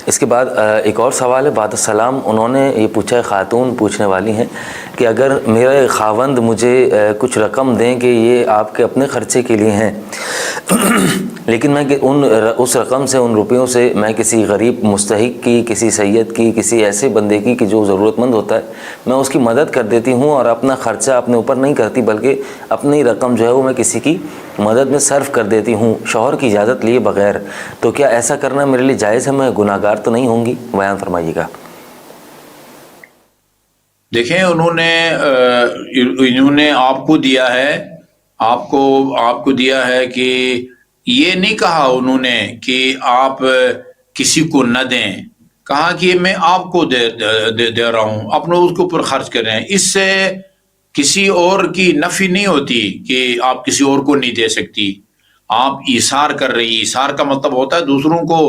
اس کے بعد ایک اور سوال ہے بعد السلام، انہوں نے یہ پوچھا ہے، خاتون پوچھنے والی ہیں کہ اگر میرے خاوند مجھے کچھ رقم دیں کہ یہ آپ کے اپنے خرچے کے لیے ہیں، لیکن میں اس رقم سے، ان روپیوں سے میں کسی غریب مستحق کی، کسی سید کی، کسی ایسے بندے کی کہ جو ضرورت مند ہوتا ہے، میں اس کی مدد کر دیتی ہوں اور اپنا خرچہ اپنے اوپر نہیں کرتی، بلکہ اپنی رقم جو ہے وہ میں کسی کی مدد میں صرف کر دیتی ہوں شوہر کی اجازت لیے بغیر، تو کیا ایسا کرنا میرے لیے جائز ہے؟ میں گناہ گار تو نہیں ہوں گی؟ بیان فرمائیے گا۔ دیکھیں، انہوں نے آپ کو دیا ہے، آپ کو دیا ہے کہ یہ نہیں کہا انہوں نے کہ آپ کسی کو نہ دیں، کہا کہ میں آپ کو دے رہا ہوں، اپنے اس کے اوپر خرچ کریں۔ اس سے کسی اور کی نفی نہیں ہوتی کہ آپ کسی اور کو نہیں دے سکتی، آپ ایثار کر رہی۔ ایثار کا مطلب ہوتا ہے دوسروں کو،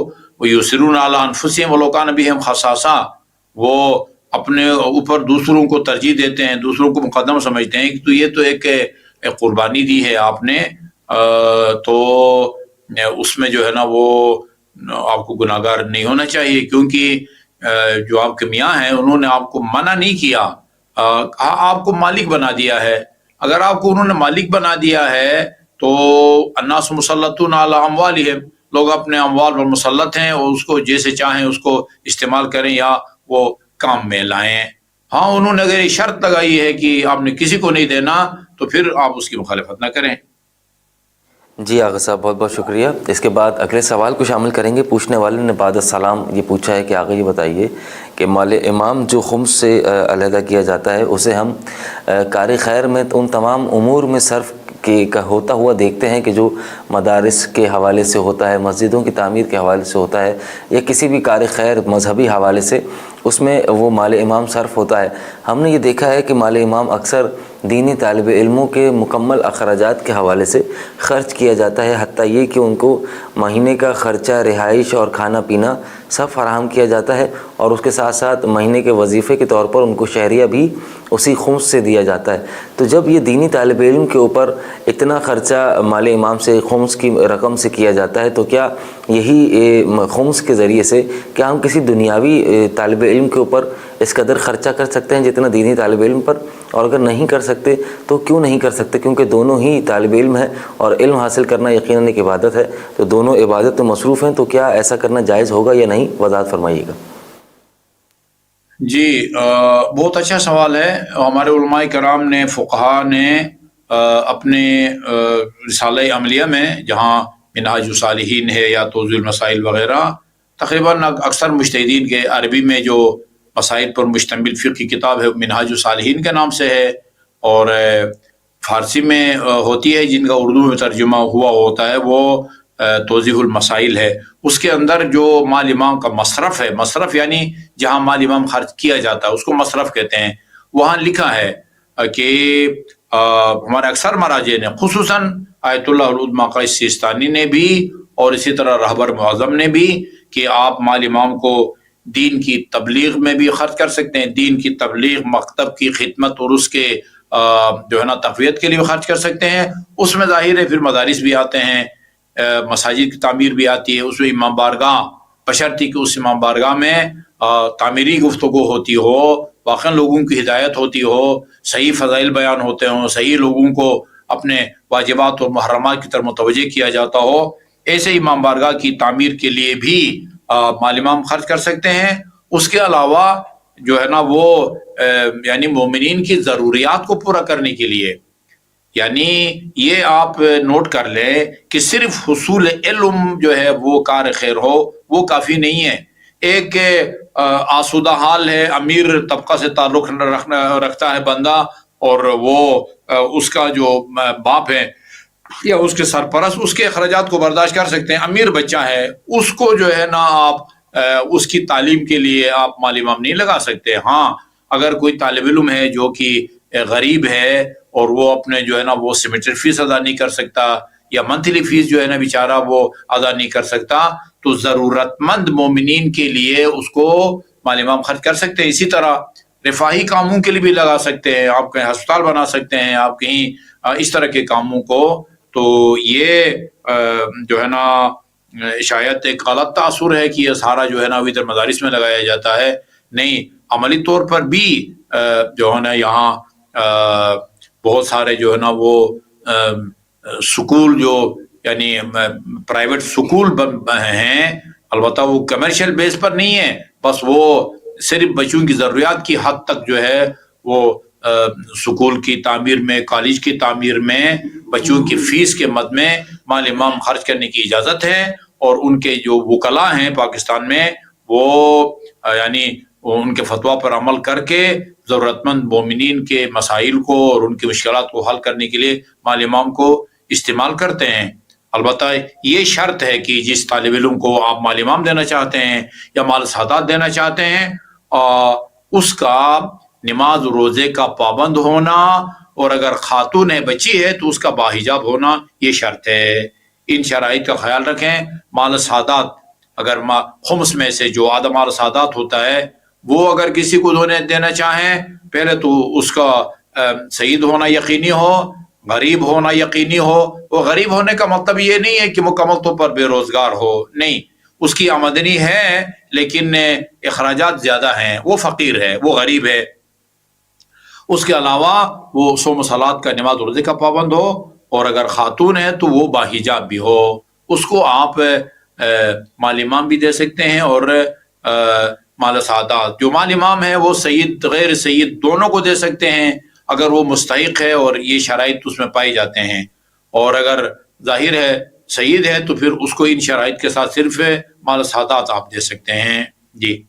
یسرون علی انفسہم ولو کان بہم خصاصہ، وہ اپنے اوپر دوسروں کو ترجیح دیتے ہیں، دوسروں کو مقدم سمجھتے ہیں، تو یہ تو ایک قربانی دی ہے آپ نے، تو اس میں جو ہے نا وہ آپ کو گناہ گار نہیں ہونا چاہیے، کیونکہ جو آپ کے میاں ہیں انہوں نے آپ کو منع نہیں کیا، آپ کو مالک بنا دیا ہے۔ اگر آپ کو انہوں نے مالک بنا دیا ہے تو الناس مسلطون علی اموالہم، لوگ اپنے اموال پر مسلط ہیں، اور اس کو جیسے چاہیں اس کو استعمال کریں یا وہ کام میں لائیں۔ ہاں، انہوں نے اگر یہ شرط لگائی ہے کہ آپ نے کسی کو نہیں دینا تو پھر آپ اس کی مخالفت نہ کریں۔ جی آغا صاحب، بہت بہت شکریہ۔ اس کے بعد اگلے سوال کو شامل کریں گے۔ پوچھنے والے نے بعد السلام یہ پوچھا ہے کہ آغا یہ بتائیے کہ مال امام جو خمس سے علیحدہ کیا جاتا ہے، اسے ہم کار خیر میں ان تمام امور میں صرف کا ہوتا ہوا دیکھتے ہیں کہ جو مدارس کے حوالے سے ہوتا ہے، مسجدوں کی تعمیر کے حوالے سے ہوتا ہے، یا کسی بھی کار خیر مذہبی حوالے سے، اس میں وہ مال امام صرف ہوتا ہے۔ ہم نے یہ دیکھا ہے کہ مال امام اکثر دینی طالب علموں کے مکمل اخراجات کے حوالے سے خرچ کیا جاتا ہے، حتیٰ یہ کہ ان کو مہینے کا خرچہ، رہائش اور کھانا پینا سب فراہم کیا جاتا ہے، اور اس کے ساتھ ساتھ مہینے کے وظیفے کے طور پر ان کو شہریہ بھی اسی خمس سے دیا جاتا ہے۔ تو جب یہ دینی طالب علم کے اوپر اتنا خرچہ مال امام سے، خمس کی رقم سے کیا جاتا ہے، تو کیا یہی خمس کے ذریعے سے کیا ہم کسی دنیاوی طالب علم کے اوپر اس قدر خرچہ کر سکتے ہیں جتنا دینی طالب علم پر؟ اور اگر نہیں کر سکتے تو کیوں نہیں کر سکتے؟ کیونکہ دونوں ہی طالب علم ہیں اور علم حاصل کرنا یقیناً ایک عبادت ہے، تو دونوں عبادت میں مصروف ہیں، تو کیا ایسا کرنا جائز ہوگا یا نہیں؟ وضاحت فرمائیے گا۔ جی، بہت اچھا سوال ہے۔ ہمارے علماء کرام نے، فقہاء نے اپنے رسالہ عملیہ میں، جہاں منہاج الصالحین ہے یا توضیح المسائل وغیرہ، تقریباً اکثر مجتہدین کے عربی میں جو مسائل پر مشتمل فقہ کی کتاب ہے منہاج الصالحین کے نام سے ہے، اور فارسی میں ہوتی ہے، جن کا اردو میں ترجمہ ہوا ہوتا ہے وہ توضیح المسائل ہے۔ اس کے اندر جو مال امام کا مصرف ہے، مصرف یعنی جہاں مال امام خرچ کیا جاتا ہے اس کو مصرف کہتے ہیں، وہاں لکھا ہے کہ ہمارے اکثر مراجع نے، خصوصاً آیت اللہ العظمی قیس سیستانی نے بھی، اور اسی طرح رہبر معظم نے بھی، کہ آپ مال امام کو دین کی تبلیغ میں بھی خرچ کر سکتے ہیں، دین کی تبلیغ، مکتب کی خدمت اور اس کے جو ہے نا تقویت کے لیے خرچ کر سکتے ہیں۔ اس میں ظاہر ہے پھر مدارس بھی آتے ہیں، مساجد کی تعمیر بھی آتی ہے، اس میں امام بارگاہ، بشرطی کہ اس امام بارگاہ میں تعمیری گفتگو ہوتی ہو، واقعا لوگوں کی ہدایت ہوتی ہو، صحیح فضائل بیان ہوتے ہوں، صحیح لوگوں کو اپنے واجبات اور محرمات کی طرف متوجہ کیا جاتا ہو، ایسے امام بارگاہ کی تعمیر کے لیے بھی مال امام خرچ کر سکتے ہیں۔ اس کے علاوہ جو ہے نا وہ یعنی مومنین کی ضروریات کو پورا کرنے کے لیے، یعنی یہ آپ نوٹ کر لیں کہ صرف حصول علم جو ہے وہ کار خیر ہو، وہ کافی نہیں ہے۔ ایک آسودہ حال ہے، امیر طبقہ سے تعلق رکھتا ہے بندہ، اور وہ اس کا جو باپ ہے یا اس کے سرپرست اس کے اخراجات کو برداشت کر سکتے ہیں۔ امیر بچہ ہے، اس کو جو ہے نا آپ اس کی تعلیم کے لیے آپ مال امام نہیں لگا سکتے۔ ہاں، اگر کوئی طالب علم ہے جو کہ غریب ہے اور وہ اپنے جو ہے نا وہ سیمیسٹر فیس ادا نہیں کر سکتا، یا منتھلی فیس جو ہے نا بیچارہ وہ ادا نہیں کر سکتا، تو ضرورت مند مومنین کے لیے اس کو مال امام خرچ کر سکتے ہیں۔ اسی طرح رفاہی کاموں کے لیے بھی لگا سکتے ہیں، آپ کہیں ہسپتال بنا سکتے ہیں، آپ کہیں اس طرح کے کاموں کو، تو یہ جو ہے نا شاید ایک غلط تاثر ہے کہ یہ سارا جو ہے نا وہ ادھر مدارس میں لگایا جاتا ہے. نہیں، عملی طور پر بھی جو ہے نا یہاں بہت سارے جو ہے نا وہ سکول جو یعنی پرائیویٹ سکول ہیں، البتہ وہ کمرشل بیس پر نہیں ہے، بس وہ صرف بچوں کی ضروریات کی حد تک جو ہے وہ سکول کی تعمیر میں، کالج کی تعمیر میں، بچوں کی فیس کے مد میں مال امام خرچ کرنے کی اجازت ہے. اور ان کے جو وکلاء ہیں پاکستان میں وہ یعنی ان کے فتویٰ پر عمل کر کے ضرورت مند مومنین کے مسائل کو اور ان کی مشکلات کو حل کرنے کے لیے مال امام کو استعمال کرتے ہیں. البتہ یہ شرط ہے کہ جس طالب علم کو آپ مال امام دینا چاہتے ہیں یا مال سادات دینا چاہتے ہیں اس کا نماز روزے کا پابند ہونا، اور اگر خاتون ہے، بچی ہے، تو اس کا باحجاب ہونا، یہ شرط ہے. ان شرائط کا خیال رکھیں. مال سادات اگر خمس میں سے جو آدھا مال سادات ہوتا ہے وہ اگر کسی کو دینا چاہیں، پہلے تو اس کا سعید ہونا یقینی ہو، غریب ہونا یقینی ہو. وہ غریب ہونے کا مطلب یہ نہیں ہے کہ مکمل طور پر بے روزگار ہو، نہیں، اس کی آمدنی ہے لیکن اخراجات زیادہ ہیں، وہ فقیر ہے، وہ غریب ہے. اس کے علاوہ وہ صوم و صلات کا، نماز روزے کا پابند ہو، اور اگر خاتون ہے تو وہ باحجاب بھی ہو. اس کو آپ مال امام بھی دے سکتے ہیں اور مال سعادات. جو مال امام ہے وہ سید غیر سید دونوں کو دے سکتے ہیں اگر وہ مستحق ہے اور یہ شرائط اس میں پائے جاتے ہیں. اور اگر ظاہر ہے سید ہے تو پھر اس کو ان شرائط کے ساتھ صرف مال سعادات آپ دے سکتے ہیں. جی.